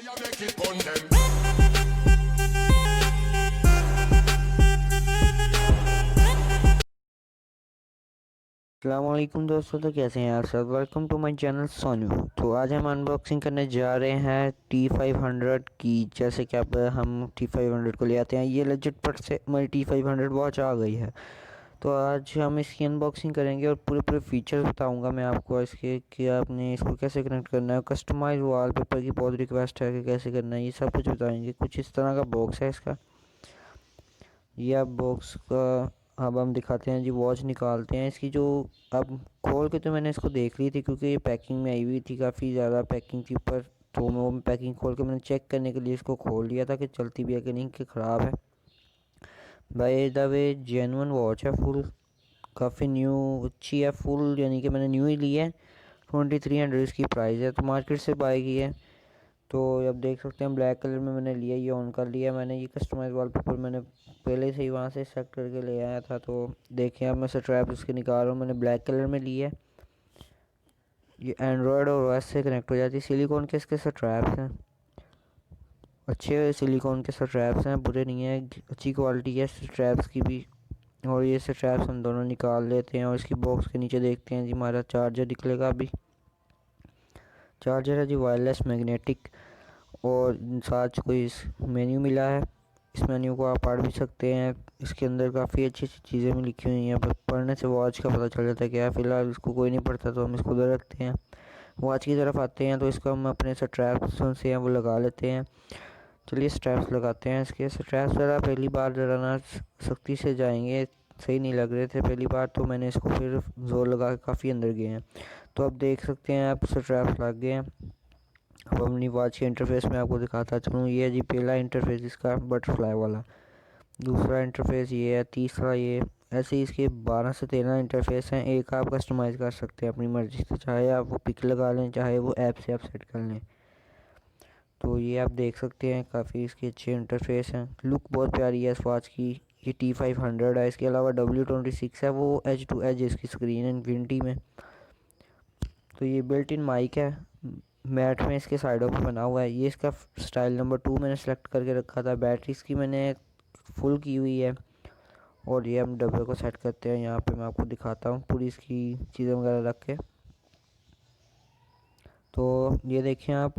अस्सलामुअलैकुम दोस्तों, तो कैसे हैं आप सब। Welcome to my channel Sonu. तो आज हम अनबॉक्सिंग करने जा रहे हैं T500 की। जैसे कि अब हम T500 को ले आते हैं, ये लेजिट पर से हमारी T500 वॉच आ गई है। तो आज हम इसकी अनबॉक्सिंग करेंगे और पूरे फीचर्स बताऊंगा मैं आपको इसके कि आपने इसको कैसे कनेक्ट करना है। कस्टमाइज वॉलपेपर की बहुत रिक्वेस्ट है कि कैसे करना है, ये सब कुछ बताएंगे। कुछ इस तरह का बॉक्स है इसका। ये अब बॉक्स का अब हम दिखाते हैं जी। वॉच निकालते हैं इसकी। जो अब खोल के तो मैंने इसको देख ली थी क्योंकि ये पैकिंग में आई हुई थी, काफ़ी ज़्यादा पैकिंग थी ऊपर। तो मैं वो पैकिंग खोल के मैंने चेक करने के लिए इसको खोल लिया था कि चलती भी है कि नहीं, कि ख़राब है। By the way genuine watch है, फुल काफ़ी न्यू अच्छी है, फुल यानी कि मैंने न्यू ही ली है। 2300 इसकी प्राइस है, तो मार्केट से बाय की है। तो अब देख सकते हैं ब्लैक कलर में मैंने लिया, ये ऑन कर लिया मैंने। ये कस्टमाइज वॉलपेपर मैंने पहले से ही वहाँ से सेलेक्ट करके ले आया था। तो देखें अब मैं स्ट्रैप इसके निकाल रहा हूँ, मैंने ब्लैक कलर में ली है। ये एंड्रॉयड और ओएस से कनेक्ट हो जाती है। सिलिकॉन के इसके स्ट्रैप्स हैं, अच्छे सिलिकॉन के स्ट्रैप्स हैं, बुरे नहीं है, अच्छी क्वालिटी है स्ट्रैप्स की भी। और ये स्ट्रैप्स हम दोनों निकाल लेते हैं और इसकी बॉक्स के नीचे देखते हैं जी हमारा चार्जर निकलेगा। अभी चार्जर है जी वायरलेस मैग्नेटिक, और साथ कोई मेन्यू मिला है। इस मेन्यू को आप पढ़ भी सकते हैं। इसके अंदर काफ़ी अच्छी अच्छी चीज़ें भी लिखी हुई हैं, पर पढ़ने से वॉच का पता चल जाता है क्या। फ़िलहाल इसको कोई नहीं पढ़ता तो हम इसको उधर रखते हैं। वॉच की तरफ आते हैं तो इसको हम अपने स्ट्रैप्स से हैं वो लगा लेते हैं। चलिए स्ट्रैप्स लगाते हैं इसके। स्ट्रैप्स ज़रा पहली बार ज़रा ना सख्ती से जाएंगे, सही नहीं लग रहे थे पहली बार, तो मैंने इसको फिर ज़ोर लगा के काफ़ी अंदर गए हैं। तो अब देख सकते हैं आप स्ट्रैप्स लग गए हैं। अब अपनी वॉच के इंटरफेस में आपको दिखाता चलूँ। ये है जी पहला इंटरफेस इसका बटरफ्लाई वाला, दूसरा इंटरफेस ये है, तीसरा ये। ऐसे ही इसके 12 से 13 इंटरफेस हैं। एक आप कस्टमाइज़ कर सकते हैं अपनी मर्ज़ी से, चाहे आप वो पिक लगा लें, चाहे वो ऐप से आप सेट कर लें। तो ये आप देख सकते हैं काफ़ी इसके अच्छे इंटरफेस हैं। लुक बहुत प्यारी है इस वॉच की। ये T500 है। इसके अलावा W26 है, वो एज टू एज इसकी स्क्रीन है इन्फिनिटी में। तो ये बिल्ट इन माइक है, मैट में इसके साइडों पे बना हुआ है। ये इसका स्टाइल नंबर 2 मैंने सेलेक्ट करके रखा था। बैटरी इसकी मैंने फुल की हुई है। और ये हम डब्बे को सेट करते हैं। यहाँ पे मैं आपको दिखाता हूँ पूरी इसकी चीज़ें वगैरह रख के। तो ये देखें आप,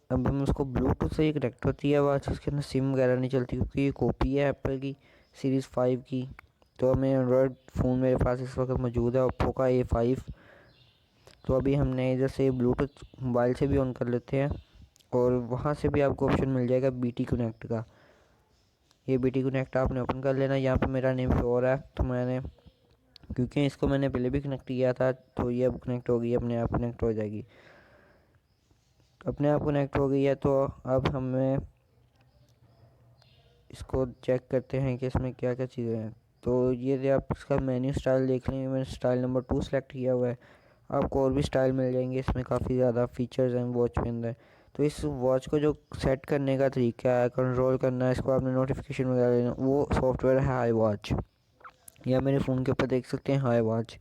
अब हम उसको ब्लूटूथ से ही कनेक्ट होती है आवाज़। इसके अंदर सिम वगैरह नहीं चलती क्योंकि ये कॉपी है एप्पल की सीरीज़ 5 की। तो हमें एंड्रॉयड फ़ोन मेरे पास इस वक्त मौजूद है, ओप्पो का A5। तो अभी हमने इधर से ब्लूटूथ मोबाइल से भी ऑन कर लेते हैं, और वहाँ से भी आपको ऑप्शन मिल जाएगा BT कनेक्ट का। ये BT कनेक्ट आपने ओपन कर लेना। यहाँ पे मेरा नेम शो हो रहा है, तो मैंने क्योंकि इसको मैंने पहले भी कनेक्ट किया था, तो ये अब कनेक्ट होगी, अपने आप कनेक्ट हो जाएगी। अपने आप कनेक्ट हो गई है। तो अब हमें इसको चेक करते हैं कि इसमें क्या क्या चीज़ें हैं। तो ये आप इसका मेन्यू स्टाइल देख लेंगे, मैंने स्टाइल नंबर 2 सेलेक्ट किया हुआ है। आपको और भी स्टाइल मिल जाएंगे, इसमें काफ़ी ज़्यादा फीचर्स हैं वॉच के अंदर। तो इस वॉच को जो सेट करने का तरीका है, कंट्रोल करना है इसको, आपने नोटिफिकेशन वगैरह लेना, वो सॉफ्टवेयर है हाई वॉच। या मेरे फ़ोन के ऊपर देख सकते हैं हाई वॉच।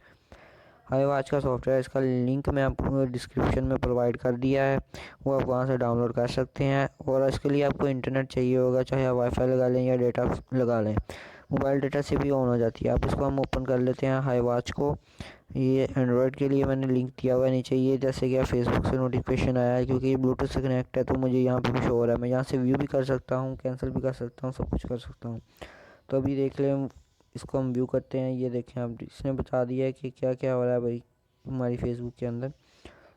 हाई वॉच का सॉफ्टवेयर, इसका लिंक मैं आपको डिस्क्रिप्शन में प्रोवाइड कर दिया है, वो आप वहाँ से डाउनलोड कर सकते हैं। और इसके लिए आपको इंटरनेट चाहिए होगा, चाहे आप वाईफाई लगा लें या डेटा लगा लें। मोबाइल डेटा से भी ऑन हो जाती है। आप इसको हम ओपन कर लेते हैं हाई वॉच को। ये एंड्रॉयड के लिए मैंने लिंक दिया हुआ है नीचे। ये जैसे कि फेसबुक से नोटिफिकेशन आया है, क्योंकि ये ब्लूटूथ से कनेक्ट है, तो मुझे यहाँ पे भी शो हो रहा है। मैं यहाँ से व्यू भी कर सकता हूँ, कैंसिल भी कर सकता हूँ, सब कुछ कर सकता हूँ। तो अभी देख लें, इसको हम व्यू करते हैं। ये देखें आप, इसने बता दिया है कि क्या क्या हो रहा है भाई हमारी फेसबुक के अंदर।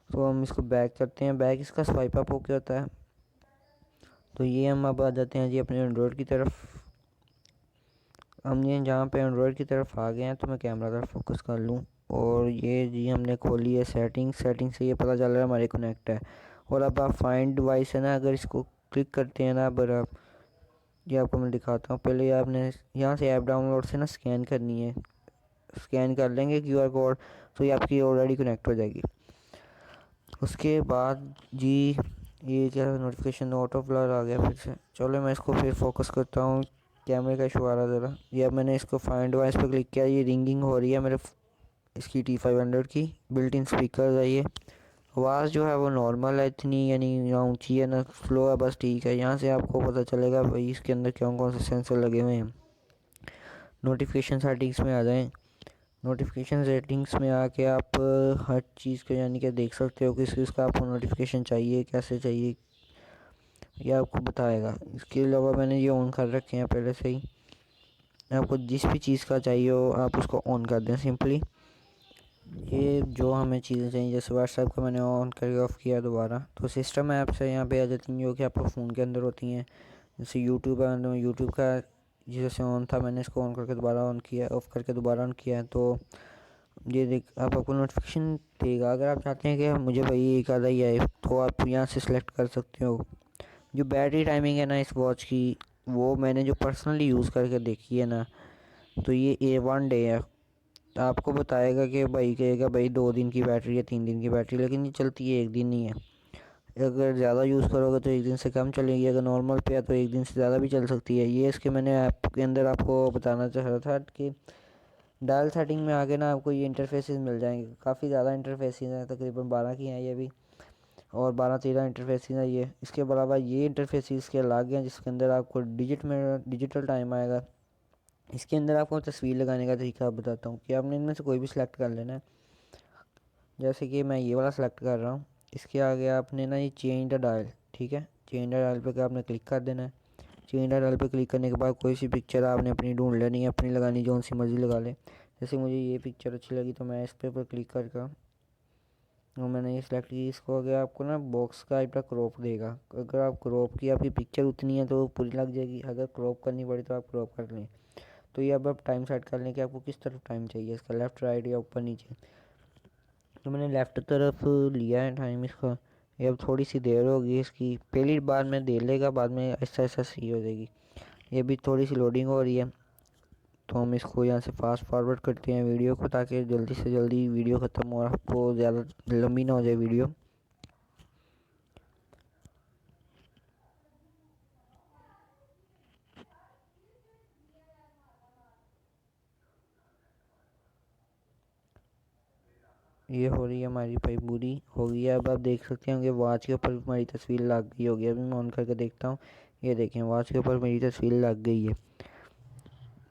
तो हम इसको बैक करते हैं। बैक इसका स्वाइप अप होके होता है। तो ये हम अब आ जाते हैं जी अपने एंड्रॉयड की तरफ। हमने जहाँ पे एंड्रॉयड की तरफ आ गए हैं, तो मैं कैमरा तरफ फोकस कर लूँ। और ये जी हमने खोली है सेटिंग से ये पता चल रहा है हमारे कनेक्ट है। और अब आप फाइंड डिवाइस है ना, अगर इसको क्लिक करते हैं ना, अब ये आपको मैं दिखाता हूँ। पहले आपने यहाँ से ऐप डाउनलोड से ना स्कैन करनी है, स्कैन कर लेंगे QR कोड, तो ये आपकी ऑलरेडी कनेक्ट हो जाएगी। उसके बाद जी ये क्या नोटिफिकेशन ऑटो ब्लर आ गया फिर से। चलो मैं इसको फिर फोकस करता हूँ, कैमरे का इशू आ रहा ज़रा। ये अब मैंने इसको फाइंड डिवाइस पर क्लिक किया, ये रिंगिंग हो रही है मेरे इसकी T500 की। बिल्ट इन स्पीकर है ये, आवाज़ जो है वो नॉर्मल है, इतनी यानी ना ऊंची है ना स्लो है, बस ठीक है। यहाँ से आपको पता चलेगा भाई इसके अंदर कौन कौन से सेंसर लगे हुए हैं। नोटिफिकेशन सेटिंग्स में आ जाएं। नोटिफिकेशन सेटिंग्स में आके आप हर चीज़ को यानी कि देख सकते हो किस किस का आपको नोटिफिकेशन चाहिए, कैसे चाहिए, ये आपको बताएगा। इसके अलावा मैंने ये ऑन कर रखे हैं पहले से ही। आपको जिस भी चीज़ का चाहिए हो आप उसको ऑन कर दें सिंपली। ये जो हमें चीज़ें चाहिए, जैसे व्हाट्सएप को मैंने ऑन करके ऑफ़ किया दोबारा, तो सिस्टम ऐप्स है यहाँ पे आ जाती हैं जो कि आपके फ़ोन के अंदर होती हैं। जैसे यूट्यूब है, तो यूट्यूब का जैसे ऑन था, मैंने इसको ऑन करके दोबारा ऑन किया, ऑफ़ करके दोबारा ऑन किया, तो ये देख आप आपको नोटिफिकेशन देगा। अगर आप चाहते हैं कि मुझे भाई एक आधा ही आए तो आप यहाँ से सिलेक्ट कर सकते हो। जो बैटरी टाइमिंग है ना इस वॉच की, वो मैंने जो पर्सनली यूज़ करके देखी है ना, तो ये A1 डे है। आपको बताएगा कि भाई कहेगा भाई 2 दिन की बैटरी है, 3 दिन की बैटरी, लेकिन ये चलती है 1 दिन ही है। अगर ज़्यादा यूज़ करोगे तो 1 दिन से कम चलेगी, अगर नॉर्मल पे है तो 1 दिन से ज़्यादा भी चल सकती है। ये इसके मैंने ऐप के अंदर आपको बताना चाह रहा था कि डायल सेटिंग में आके ना आपको ये इंटरफेसेस मिल जाएंगे। काफ़ी ज़्यादा इंटरफेसेस हैं, तकरीबन 12 की हैं ये भी, और 12-13 इंटरफेसेस हैं ये। इसके अलावा ये इंटरफेसेस के अलग हैं जिसके अंदर आपको डिजिटल टाइम आएगा। इसके अंदर आपको तस्वीर लगाने का तरीका बताता हूँ कि आपने इनमें से कोई भी सिलेक्ट कर लेना है। जैसे कि मैं ये वाला सेलेक्ट कर रहा हूँ। इसके आगे आपने ना ये चेंज द डायल, ठीक है, चेंज द डायल पे आपने क्लिक कर देना है। चेंज द डायल पे क्लिक करने के बाद कोई सी पिक्चर आपने अपनी ढूंढ लेनी है, अपनी लगानी, जो सी मर्ज़ी लगा ले। जैसे मुझे ये पिक्चर अच्छी लगी तो मैं इस पर क्लिक करके और मैंने ये सिलेक्ट की। इसको आगे आपको ना बॉक्स का टाइप का क्रॉप देगा। अगर आप क्रॉप की आपकी पिक्चर उतनी है तो पूरी लग जाएगी, अगर क्रॉप करनी पड़ी तो आप क्रॉप कर लें। तो ये अब आप टाइम सेट कर लें कि आपको किस तरफ टाइम चाहिए, इसका लेफ़्ट राइट या ऊपर नीचे। तो मैंने लेफ़्ट तरफ लिया है टाइम इसका। ये अब थोड़ी सी देर होगी इसकी, पहली बार में देर लेगा, बाद में ऐसा ऐसा सही हो जाएगी। ये भी थोड़ी सी लोडिंग हो रही है, तो हम इसको यहाँ से फास्ट फॉरवर्ड करते हैं वीडियो को, ताकि जल्दी से जल्दी वीडियो ख़त्म हो, आपको ज़्यादा लंबी ना हो जाए वीडियो। ये हो रही है हमारी भाई, पूरी हो गई है। अब आप देख सकते होंगे वॉच के ऊपर हमारी तस्वीर लग गई होगी। अभी मैं ऑन करके देखता हूँ, ये देखें वॉच के ऊपर मेरी तस्वीर लग गई है।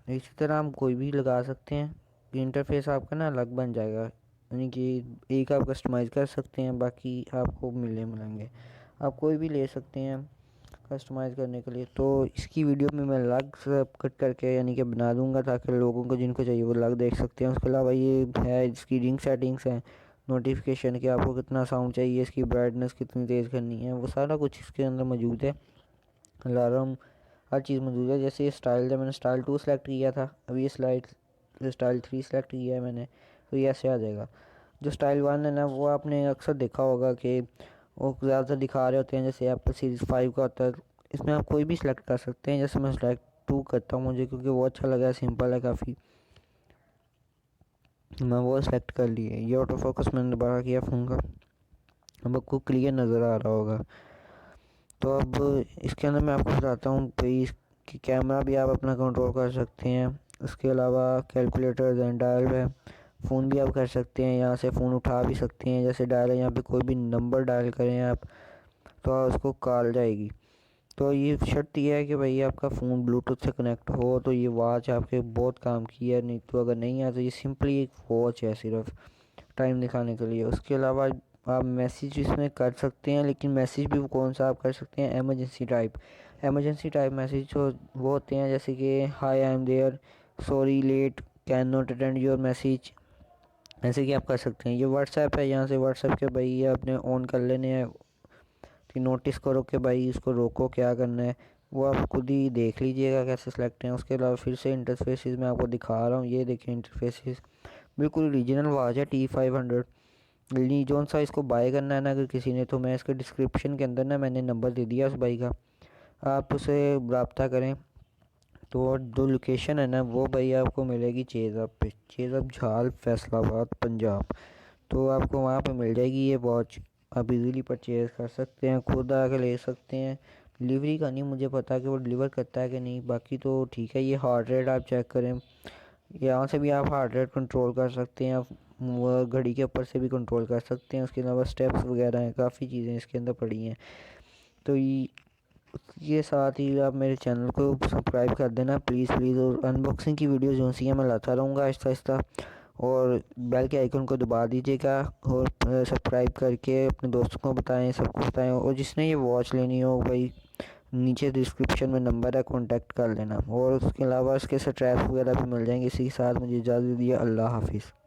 इसी तरह हम कोई भी लगा सकते हैं, इंटरफेस आपका ना अलग बन जाएगा, यानी कि एक आप कस्टमाइज़ कर सकते हैं, बाकी आपको मिलेंगे। आप कोई भी ले सकते हैं कस्टमाइज़ करने के लिए। तो इसकी वीडियो में मैं अलग सब कट करके यानी कि बना दूंगा, ताकि लोगों को जिनको चाहिए वो अलग देख सकते हैं। उसके अलावा ये है इसकी रिंग सेटिंग्स हैं, नोटिफिकेशन कि आपको कितना साउंड चाहिए, इसकी ब्राइटनेस कितनी तेज़ करनी है, वो सारा कुछ इसके अंदर मौजूद है। अलार्म, हर चीज़ मौजूद है। जैसे ये स्टाइल, जब मैंने स्टाइल 2 सेलेक्ट किया था, अभी ये स्टाइल 3 सेलेक्ट किया है मैंने, तो ये ऐसे आ जाएगा। जो स्टाइल 1 है ना, वो आपने अक्सर देखा होगा कि वो ज़्यादातर दिखा रहे होते हैं, जैसे एप्पल सीरीज़ 5 का होता है। इसमें आप कोई भी सिलेक्ट कर सकते हैं, जैसे मैं सिलेक्ट 2 करता हूँ मुझे, क्योंकि वो अच्छा लगा है, सिंपल है काफ़ी, मैं वो सेलेक्ट कर लिए। ये ऑटो फोकस मैंने दोबारा किया फ़ोन का, अब आपको क्लियर नज़र आ रहा होगा। तो अब इसके अंदर मैं आपको बताता हूँ भाई कि कैमरा भी आप अपना कंट्रोल कर सकते हैं। उसके अलावा कैलकुलेटर एंड डायल है, फ़ोन भी आप कर सकते हैं, यहाँ से फ़ोन उठा भी सकते हैं। जैसे डायल है, यहाँ पे कोई भी नंबर डायल करें आप तो उसको कॉल जाएगी। तो ये शर्त यह है कि भाई आपका फ़ोन ब्लूटूथ से कनेक्ट हो, तो ये वॉच आपके बहुत काम की है। नहीं तो अगर नहीं है तो ये सिंपली एक वॉच है सिर्फ टाइम दिखाने के लिए। उसके अलावा आप मैसेज इसमें कर सकते हैं, लेकिन मैसेज भी कौन सा आप कर सकते हैं, एमरजेंसी टाइप मैसेज जो वो होते हैं, जैसे कि hi I am there, sorry late, can not attend your message, ऐसे कि आप कर सकते हैं। ये व्हाट्सएप है, यहाँ से व्हाट्सएप के भाई ये आपने ऑन कर लेने हैं कि नोटिस करो कि भाई इसको रोको, क्या करना है वो आप खुद ही देख लीजिएगा कैसे सेलेक्ट हैं। उसके अलावा फिर से इंटरफेसेस मैं आपको दिखा रहा हूँ, ये देखिए इंटरफेसेस बिल्कुल ओरिजिनल वॉच है T500। ली जोन सा इसको बाय करना है ना अगर किसी ने, तो मैं इसके डिस्क्रिप्शन के अंदर ना मैंने नंबर दे दिया उस भाई का, आप उसे रब्ता करें। तो जो लोकेशन है ना वो भाई आपको मिलेगी चेज़अप पे, चेज़अप झाल फैसलाबाद पंजाब। तो आपको वहाँ पे मिल जाएगी ये वॉच, आप इजीली परचेज़ कर सकते हैं, खुद आके ले सकते हैं। डिलीवरी का नहीं मुझे पता कि वो डिलीवर करता है कि नहीं, बाकी तो ठीक है। ये हार्ट रेट आप चेक करें, यहाँ से भी आप हार्ट रेट कंट्रोल कर सकते हैं। घड़ी के ऊपर से भी कंट्रोल कर सकते हैं। उसके अलावा स्टेप्स वगैरह हैं, काफ़ी चीज़ें इसके अंदर पड़ी हैं। तो ये साथ ही आप मेरे चैनल को सब्सक्राइब कर देना प्लीज़ प्लीज़। और अनबॉक्सिंग की वीडियो जो सी है मैं लाता रहूँगा आहिस्ता आहिस्ता, और बेल के आइकन को दबा दीजिएगा और सब्सक्राइब करके अपने दोस्तों को बताएं, सबको बताएं। और जिसने ये वॉच लेनी हो भाई, नीचे डिस्क्रिप्शन में नंबर है, कांटेक्ट कर लेना। और उसके अलावा इसके स्ट्रैप्स वगैरह भी मिल जाएंगे। इसी के साथ मुझे इजाज़त दीजिए। अल्लाह हाफिज़।